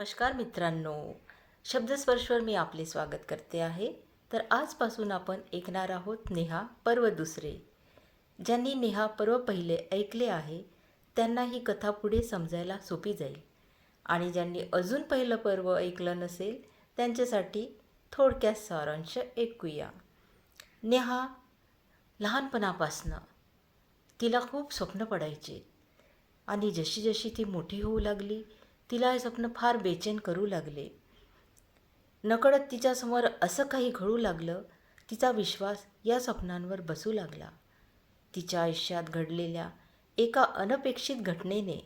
नमस्कार मित्रांनो, शब्दस्पर्शवर मी आपले स्वागत करते आहे. तर आजपासून आपण ऐकणार आहोत नेहा पर्व दुसरे. ज्यांनी नेहा पर्व पहिले ऐकले आहे त्यांना ही कथा पुढे समजायला सोपी जाईल, आणि ज्यांनी अजून पहिलं पर्व ऐकलं नसेल त्यांच्यासाठी थोडक्यात सारांश ऐकूया. नेहा लहानपणापासनं तिला खूप स्वप्न पडायचे, आणि जशी जशी ती मोठी होऊ लागली तिला हे स्वप्न फार बेचैन करू लागले. नकळत तिच्यासमोर असं काही घडू लागलं, तिचा विश्वास या स्वप्नांवर बसू लागला. तिच्या आयुष्यात घडलेल्या एका अनपेक्षित घटनेने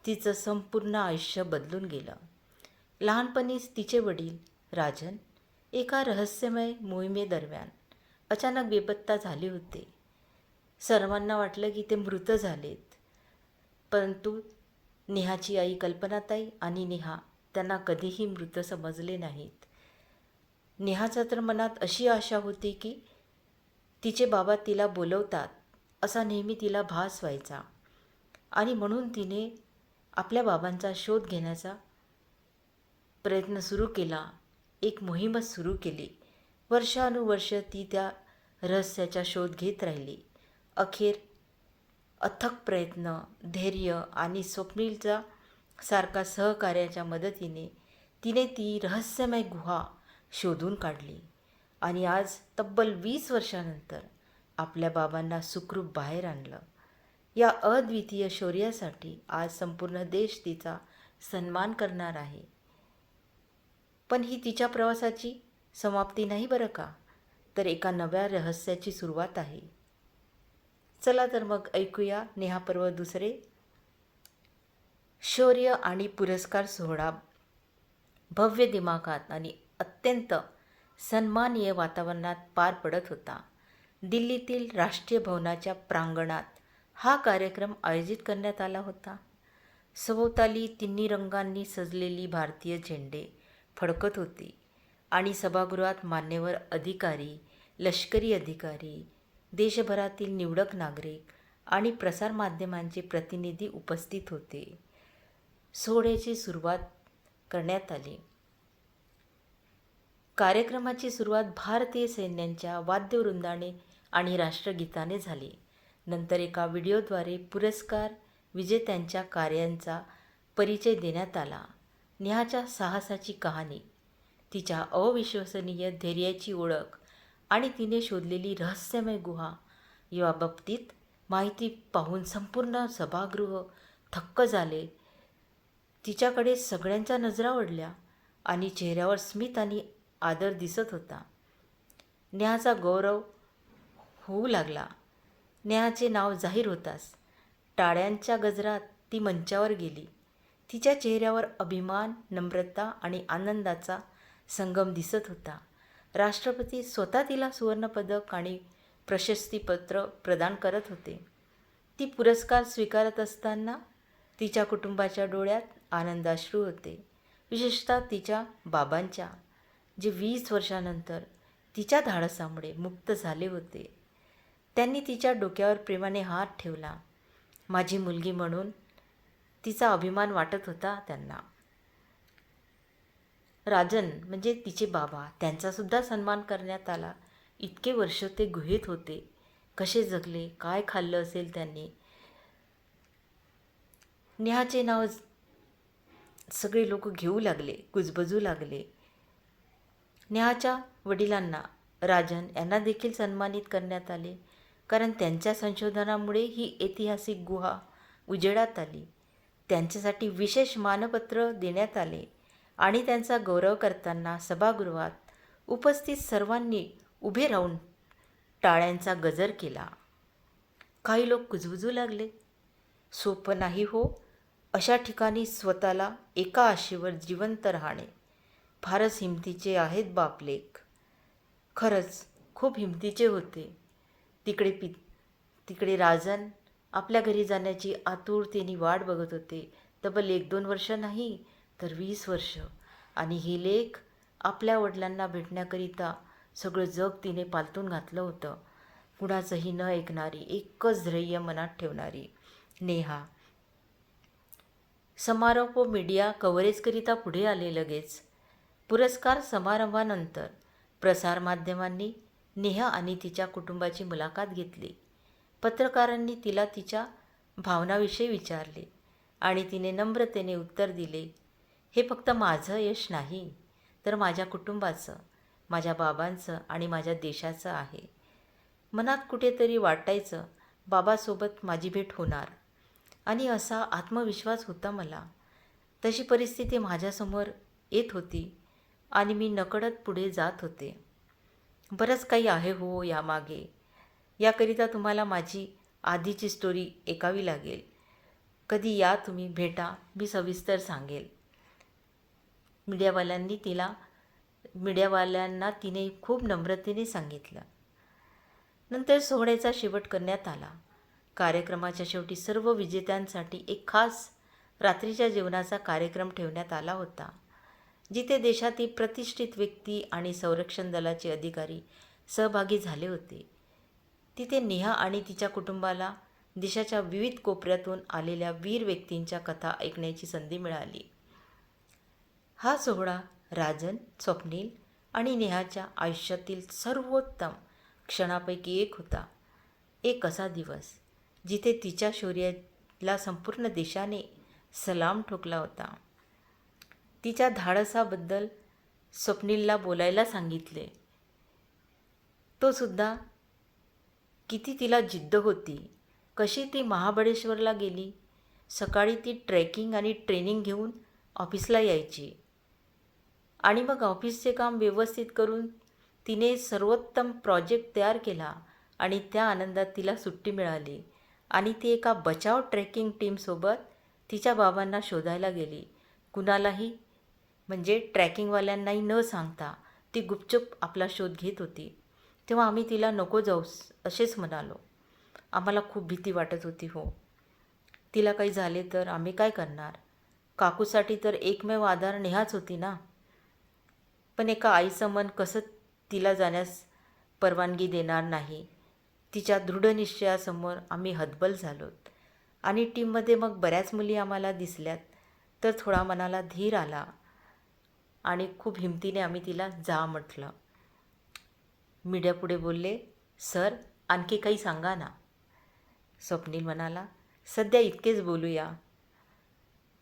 तिचं संपूर्ण आयुष्य बदलून गेलं. लहानपणीच तिचे वडील राजन एका रहस्यमय मोहिमेदरम्यान अचानक बेपत्ता झाले होते. सर्वांना वाटलं की ते मृत झालेत, परंतु नेहाची आई कल्पनाताई आणि नेहा त्यांना कधीही मृत समजले नाहीत. नेहाच्या तर मनात अशी आशा होती की तिचे बाबा तिला बोलवतात असा नेहमी तिला भास व्हायचा, आणि म्हणून तिने आपल्या बाबांचा शोध घेण्याचा प्रयत्न सुरू केला. एक मोहीमच सुरू केली. वर्षानुवर्ष ती त्या रहस्याचा शोध घेत राहिली. अखेर अथक प्रयत्न, धैर्य आणि स्वप्नीलचा सारखा सहकार्याच्या मदतीने तिने ती रहस्यमय गुहा शोधून काढली, आणि आज तब्बल 20 वर्षानंतर आपल्या बाबांना सुखरूप बाहेर आणलं. या अद्वितीय शौर्यासाठी आज संपूर्ण देश तिचा सन्मान करणार आहे. पण ही तिच्या प्रवासाची समाप्ती नाही बरं का, तर एका नव्या रहस्याची सुरुवात आहे. चला तर मग ऐकूया नेहा पर्व दुसरे. शौर्य आणि पुरस्कार सोहळा भव्य दिमाखात आणि अत्यंत सन्मानीय वातावरणात पार पडत होता. दिल्लीतील राष्ट्रीय भवनाच्या प्रांगणात हा कार्यक्रम आयोजित करण्यात आला होता. सभोवताली तिन्ही रंगांनी सजलेली भारतीय झेंडे फडकत होती, आणि सभागृहात मान्यवर अधिकारी, लष्करी अधिकारी, देशभरातील निवडक नागरिक आणि प्रसारमाध्यमांचे प्रतिनिधी उपस्थित होते. सोहळ्याची सुरुवात करण्यात आली. कार्यक्रमाची सुरुवात भारतीय सैन्याच्या वाद्यवृंदाने आणि राष्ट्रगीताने झाली. नंतर एका व्हिडिओद्वारे पुरस्कार विजेत्यांच्या कार्यांचा परिचय देण्यात आला. नेहाच्या साहसाची कहाणी, तिच्या अविश्वसनीय धैर्याची ओळख आणि तिने शोधलेली रहस्यमय गुहा याबाबतीत माहिती पाहून संपूर्ण सभागृह थक्क झाले. तिच्याकडे सगळ्यांच्या नजरा ओढल्या, आणि चेहऱ्यावर स्मित आणि आदर दिसत होता. नेहाचा गौरव होऊ लागला. नेहाचे नाव जाहीर होताच टाळ्यांच्या गजरात ती मंचावर गेली. तिच्या चेहऱ्यावर अभिमान, नम्रता आणि आनंदाचा संगम दिसत होता. राष्ट्रपती स्वतः तिला सुवर्णपदक आणि प्रशस्तीपत्र प्रदान करत होते. ती पुरस्कार स्वीकारत असताना तिच्या कुटुंबाच्या डोळ्यात आनंदाश्रू होते, विशेषतः तिच्या बाबांच्या, जे 20 वर्षानंतर तिच्या धाडसामुळे मुक्त झाले होते. त्यांनी तिच्या डोक्यावर प्रेमाने हात ठेवला. माझी मुलगी म्हणून तिचा अभिमान वाटत होता त्यांना. राजन म्हणजे तिचे बाबा, त्यांचासुद्धा सन्मान करण्यात आला. इतके वर्ष ते गुहेत होते. कसे जगले, काय खाल्लं असेल त्यांनी. नेहाचे नाव सगळे लोक घेऊ लागले, कुजबजू लागले. नेहाच्या वडिलांना, राजन यांना देखील सन्मानित करण्यात आले, कारण त्यांच्या संशोधनामुळे ही ऐतिहासिक गुहा उजेडात आली. त्यांच्यासाठी विशेष मानपत्र देण्यात आले, आणि त्यांचा गौरव करताना सभागृहात उपस्थित सर्वांनी उभे राहून टाळ्यांचा गजर केला. काही लोक कुजबुजू लागले. सोपं नाही हो, अशा ठिकाणी स्वतःला एका आशेवर जिवंत राहणे. फारच हिमतीचे आहेत बापलेक. खरंच खूप हिमतीचे होते. तिकडे राजन आपल्या घरी जाण्याची आतुरतेने वाट बघत होते. तब्बल 1-2 वर्ष नाही तर 20 वर्ष. आणि ही लेक आपल्या वडिलांना भेटण्याकरिता सगळं जग तिने पालटून घातलं होतं. कुणाचंही न ऐकणारी, एकच ध्येय मनात ठेवणारी नेहा समारोप व मीडिया कव्हरेजकरिता पुढे आले लगेच. पुरस्कार समारंभानंतर प्रसारमाध्यमांनी नेहा आणि तिच्या कुटुंबाची मुलाखत घेतली. पत्रकारांनी तिला तिच्या भावनाविषयी विचारले आणि तिने नम्रतेने उत्तर दिले, हे फक्त माझं यश नाही, तर माझ्या कुटुंबाचं, माझ्या बाबांचं आणि माझ्या देशाचं आहे. मनात कुठेतरी वाटायचं बाबासोबत माझी भेट होणार आणि असा आत्मविश्वास होता मला. तशी परिस्थिती माझ्यासमोर येत होती आणि मी नकळत पुढे जात होते. बरंच काही आहे हो यामागे. याकरिता तुम्हाला माझी आधीची स्टोरी ऐकावी लागेल. कधी या तुम्ही, भेटा, मी सविस्तर सांगेल. मीडियावाल्यांना तिने खूप नम्रतेने सांगितलं. नंतर सोहळ्याचा शेवट करण्यात आला. कार्यक्रमाच्या शेवटी सर्व विजेत्यांसाठी एक खास रात्रीच्या जेवणाचा कार्यक्रम ठेवण्यात आला होता, जिथे देशातील प्रतिष्ठित व्यक्ती आणि संरक्षण दलाचे अधिकारी सहभागी झाले होते. तिथे नेहा आणि तिच्या कुटुंबाला देशाच्या विविध कोपऱ्यातून आलेल्या वीर व्यक्तींच्या कथा ऐकण्याची संधी मिळाली. हा सोहळा राजन, स्वप्नील आणि नेहाच्या आयुष्यातील सर्वोत्तम क्षणापैकी एक होता. एक असा दिवस जिथे तिच्या शौर्याला संपूर्ण देशाने सलाम ठोकला होता. तिच्या धाडसाबद्दल स्वप्नीलला बोलायला सांगितले. तो सुद्धा किती तिला जिद्द होती. कशी ती महाबळेश्वरला गेली. सकाळी ती ट्रेकिंग आणि ट्रेनिंग घेऊन ऑफिसला यायची आणि मग ऑफिसचे काम व्यवस्थित करून तिने सर्वोत्तम प्रोजेक्ट तयार केला आणि त्या आनंदात तिला सुट्टी मिळाली आणि ती एका बचाव ट्रेकिंग टीमसोबत तिच्या बाबांना शोधायला गेली. कुणालाही, म्हणजे ट्रॅकिंगवाल्यांनाही न सांगता ती गुपचूप आपला शोध घेत होती. तेव्हा आम्ही तिला नको जाऊस असेच म्हणालो. आम्हाला खूप भीती वाटत होती हो. तिला काही झाले तर आम्ही काय करणार. काकूसाठी तर एकमेव आधार नेहाच होती ना. पण एका आईचं मन कसं तिला जाण्यास परवानगी देणार नाही. तिच्या दृढ निश्चयासमोर आम्ही हतबल झालोत आणि टीममध्ये मग बऱ्याच मुली आम्हाला दिसल्यात, तर थोडा मनाला धीर आला आणि खूप हिमतीने आम्ही तिला जा म्हटलं. मीडियापुढे बोलले, सर आणखी काही सांगा ना. स्वप्नील म्हणाला, सध्या इतकेच बोलूया.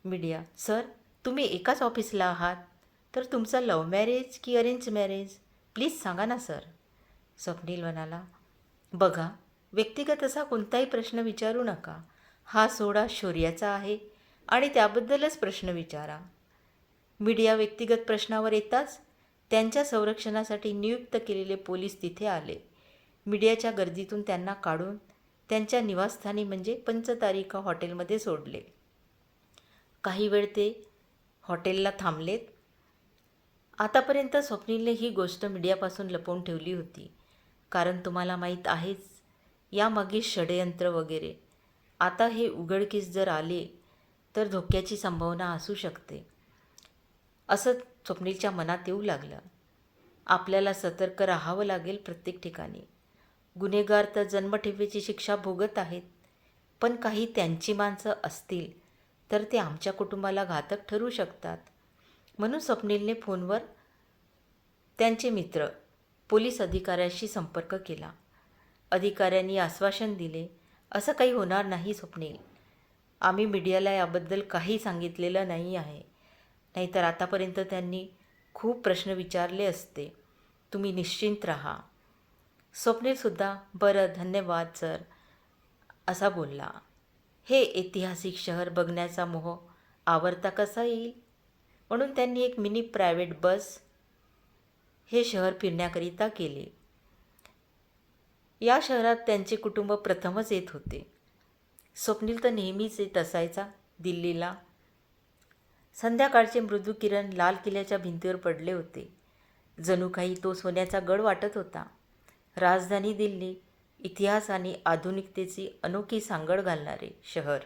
मीडिया, सर तुम्ही एकाच ऑफिसला आहात, तर तुमचं लव्ह मॅरेज की अरेंज मॅरेज, प्लीज सांगा ना सर. स्वप्नील म्हणाला, बघा व्यक्तिगत असा कोणताही प्रश्न विचारू नका. हा सोहळा शौर्याचा आहे आणि त्याबद्दलच प्रश्न विचारा. मीडिया व्यक्तिगत प्रश्नावर येताच त्यांच्या संरक्षणासाठी नियुक्त केलेले पोलीस तिथे आले. मीडियाच्या गर्दीतून त्यांना काढून त्यांच्या निवासस्थानी म्हणजे पंचतारिका हॉटेलमध्ये सोडले. काही वेळ ते हॉटेलला थांबलेत. आतापर्यंत स्वप्नीलने ही गोष्ट मीडियापासून लपवून ठेवली होती, कारण तुम्हाला माहीत आहेच यामागे षडयंत्र वगैरे. आता हे उघडकीस जर आले तर धोक्याची संभावना असू शकते, असं स्वप्नीलच्या मनात येऊ लागलं. आपल्याला सतर्क राहावं लागेल प्रत्येक ठिकाणी. गुन्हेगार तर जन्मठेपेची शिक्षा भोगत आहेत, पण काही त्यांची माणसं असतील तर ते आमच्या कुटुंबाला घातक ठरू शकतात. म्हणून स्वप्नीलने फोनवर त्यांचे मित्र पोलीस अधिकाऱ्याशी संपर्क केला. अधिकाऱ्यांनी आश्वासन दिले, असं काही होणार नाही स्वप्नील. आम्ही मीडियाला याबद्दल काही सांगितलेलं नाही आहे, नाहीतर आतापर्यंत त्यांनी खूप प्रश्न विचारले असते. तुम्ही निश्चिंत राहा. स्वप्नीलसुद्धा बरं धन्यवाद सर असा बोलला. हे ऐतिहासिक शहर बघण्याचा मोह आवरता कसा येईल, म्हणून त्यांनी एक मिनी प्रायव्हेट बस हे शहर फिरण्याकरिता केले. या शहरात त्यांचे कुटुंब प्रथमच येत होते. स्वप्नील तर नेहमीच येत असायचा दिल्लीला. संध्याकाळचे मृदू किरण लाल किल्ल्याच्या भिंतीवर पडले होते. जणू काही तो सोन्याचा गड वाटत होता. राजधानी दिल्ली, इतिहास आणि आधुनिकतेची अनोखी सांगड घालणारे शहर,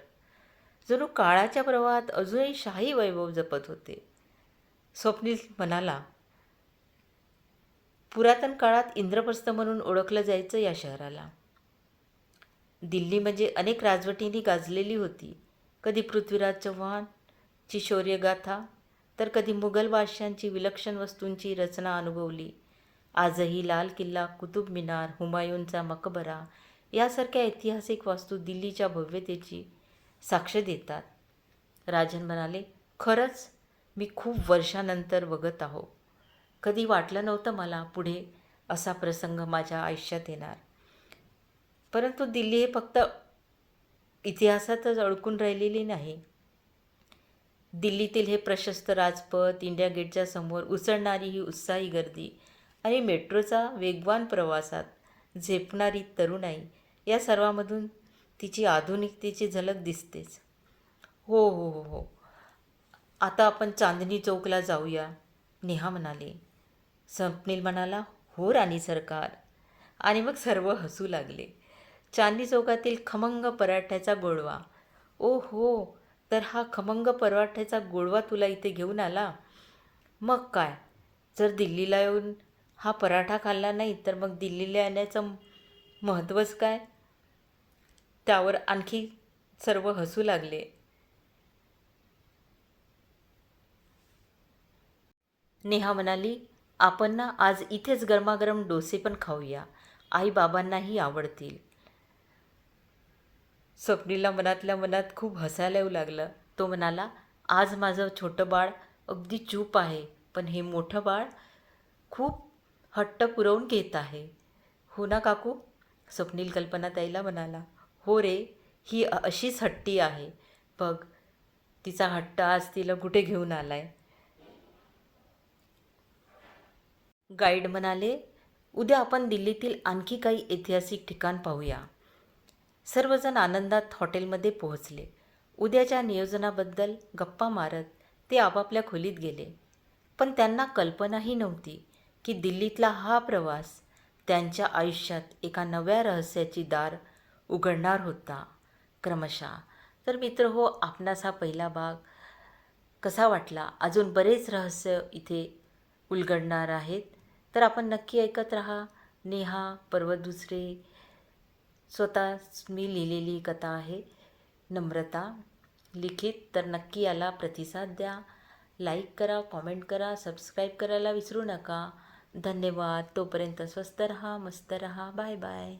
जणू काळाच्या प्रवाहात अजूनही शाही वैभव जपत होते. स्वप्नील म्हणाला, पुरातन काळात इंद्रप्रस्थ म्हणून ओळखलं जायचं या शहराला. दिल्ली म्हणजे अनेक राजवटींनी गाजलेली होती. कधी पृथ्वीराज चव्हाण, ची शौर्यगाथा, तर कधी मुघल बादशांची विलक्षण वस्तूंची रचना अनुभवली. आजही लाल किल्ला, कुतुब मिनार, हुमायूनचा मकबरा यासारख्या ऐतिहासिक वास्तू दिल्लीच्या भव्यतेची साक्ष देतात. राजन म्हणाले, खरंच मी खूप वर्षानंतर बघत आहो. कधी वाटलं नव्हतं मला पुढे असा प्रसंग माझ्या आयुष्यात येणार. परंतु दिल्ली हे फक्त इतिहासातच अडकून राहिलेली नाही. दिल्लीतील हे प्रशस्त राजपथ, इंडिया गेटच्या समोर उसळणारी ही उत्साही गर्दी आणि मेट्रोचा वेगवान प्रवासात झेपणारी तरुणाई, या सर्वांमधून तिची आधुनिकतेची झलक दिसतेच. हो हो हो हो आता आपण चांदणी चौकला जाऊया, नेहा म्हणाले. स्वप्नील म्हणाला, हो राणी सरकार. आणि मग सर्व हसू लागले. चांदणी चौकातील खमंग पराठ्याचा गोडवा. ओ हो, तर हा खमंग पराठ्याचा गोडवा तुला इथे घेऊन आला? मग काय, जर दिल्लीला येऊन हा पराठा खाल्ला नाही तर मग दिल्लीला येण्याचं महत्त्वच काय? त्यावर आणखी सर्व हसू लागले. नेहा म्हणाली, आपण ना आज इथेच गरमागरम डोसे पण खाऊया. आई बाबांनाही आवडतील. स्वप्नीलला मनातल्या मनात खूप हसायला येऊ लागलं. तो म्हणाला, आज माझं छोटं बाळ अगदी चूप आहे, पण हे मोठं बाळ खूप हट्ट पुरवून घेत आहे. हो ना काकू? स्वप्नील कल्पनाताईला म्हणाला. हो रे, ही अशीच हट्टी आहे. बघ, तिचा हट्ट आज तिला कुठे घेऊन आलाय. गाईड म्हणाले, उद्या आपण दिल्लीतील आणखी काही ऐतिहासिक ठिकाण पाहूया. सर्वजण आनंदात हॉटेलमध्ये पोहोचले. उद्याच्या नियोजनाबद्दल गप्पा मारत ते आपापल्या खोलीत गेले. पण त्यांना कल्पनाही नव्हती की दिल्लीतला हा प्रवास त्यांच्या आयुष्यात एका नव्या रहस्याची दार उघडणार होता. क्रमशः. तर मित्रहो, आपणास हा पहिला भाग कसा वाटला? अजून बरेच रहस्य इथे उलगडणार आहेत. तर आपण नक्की ऐकत राहा. नेहा पर्वत दुसरे स्वतः मी लिहिलेली कथा आहे. नम्रता लिखित. तर नक्की याला प्रतिसाद द्या. लाईक करा, कॉमेंट करा, सबस्क्राईब करायला विसरू नका. धन्यवाद. तोपर्यंत स्वस्त रहा, मस्त रहा. Bye bye.